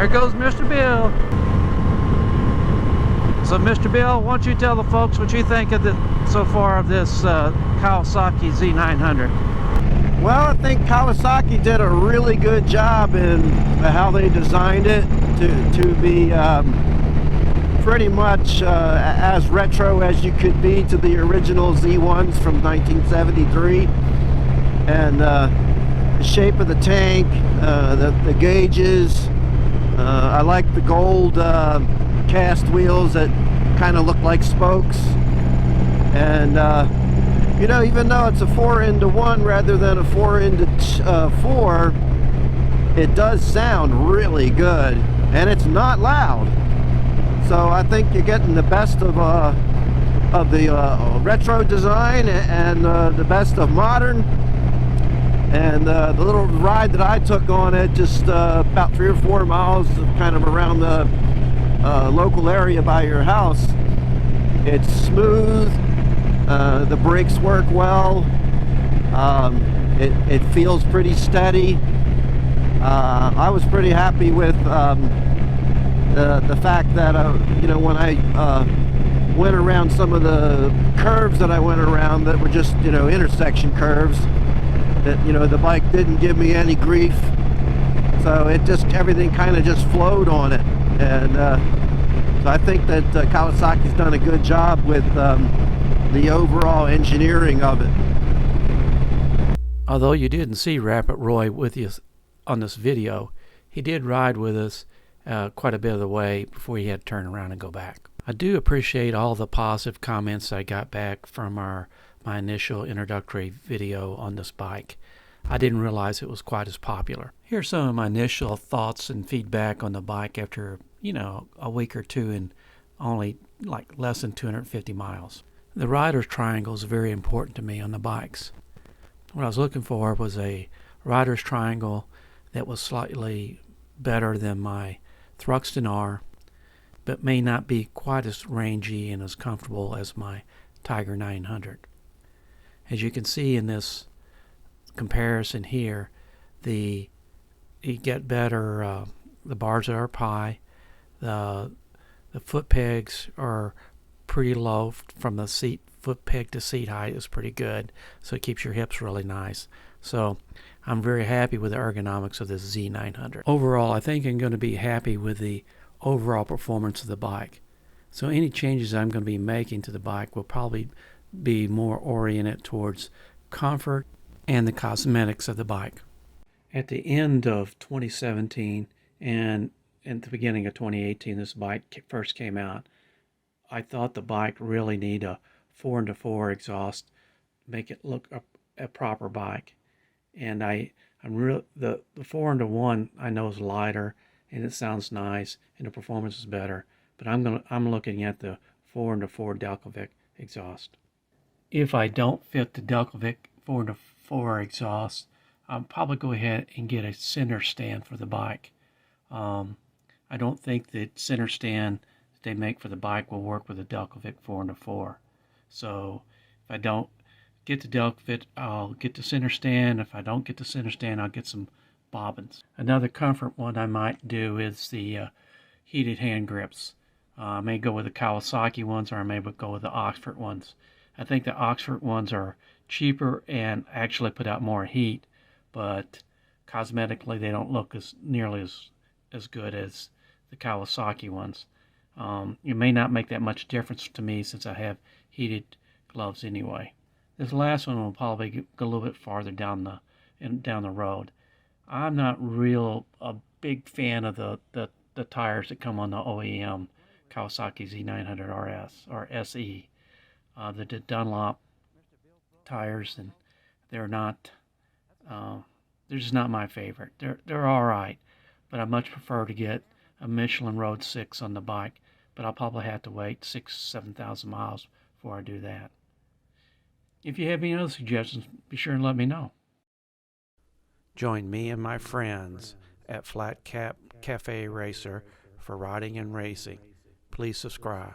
There goes Mr. Bill. So Mr. Bill, why don't you tell the folks what you think of so far of this Kawasaki Z900? Well, I think Kawasaki did a really good job in how they designed it to be pretty much as retro as you could be to the original Z1s from 1973. And the shape of the tank, the gauges, I like the gold cast wheels that kind of look like spokes. And you know, even though it's a 4-into-1 rather than a 4-into-4, it does sound really good, and it's not loud. So I think you're getting the best of the retro design and the best of modern. And the little ride that I took on it, just about 3 or 4 miles, kind of around the local area by your house, it's smooth. The brakes work well. It feels pretty steady. I was pretty happy with the fact that you know, when I went around some of the curves that I went around that were just, you know, intersection curves, that, you know, the bike didn't give me any grief. So it just, everything kind of just flowed on it. And so I think that Kawasaki's done a good job with the overall engineering of it. Although you didn't see Rapid Roy with you on this video, he did ride with us quite a bit of the way before he had to turn around and go back. I do appreciate all the positive comments I got back from my initial introductory video on this bike. I didn't realize it was quite as popular. Here's some of my initial thoughts and feedback on the bike after, you know, a week or two and only like less than 250 miles. The rider's triangle is very important to me on the bikes. What I was looking for was a rider's triangle that was slightly better than my Thruxton R, but may not be quite as rangy and as comfortable as my Tiger 900. As you can see in this comparison here, you get better, the bars are up high, the foot pegs are pretty low from the seat, foot peg to seat height is pretty good, so it keeps your hips really nice. So I'm very happy with the ergonomics of this Z900. Overall, I think I'm going to be happy with the overall performance of the bike. So any changes I'm going to be making to the bike will probably be more oriented towards comfort and the cosmetics of the bike. At the end of 2017 and at the beginning of 2018, this bike first came out, I thought the bike really needed a 4-into-4 exhaust to make it look a proper bike. And the 4-into-1 I know is lighter and it sounds nice and the performance is better, but I'm looking at the 4-into-4 Delcovic exhaust. If I don't fit the Delcovic 4-into-4 exhaust, I'll probably go ahead and get a center stand for the bike. I don't think the center stand that they make for the bike will work with the Delcovic 4-into-4. So if I don't get the Delcovic, I'll get the center stand. If I don't get the center stand, I'll get some bobbins. Another comfort one I might do is the heated hand grips. I may go with the Kawasaki ones, or I may go with the Oxford ones. I think the Oxford ones are cheaper and actually put out more heat, but cosmetically they don't look nearly as good as the Kawasaki ones. It may not make that much difference to me since I have heated gloves anyway. This last one will probably go a little bit farther down the road. I'm not a big fan of the tires that come on the OEM Kawasaki Z900RS or SE. The Dunlop tires, and they're just not my favorite. They're all right, but I much prefer to get a Michelin Road 6 on the bike, but I'll probably have to wait 7,000 miles before I do that. If you have any other suggestions, be sure and let me know. Join me and my friends at Flat Cap Cafe Racer for riding and racing. Please subscribe.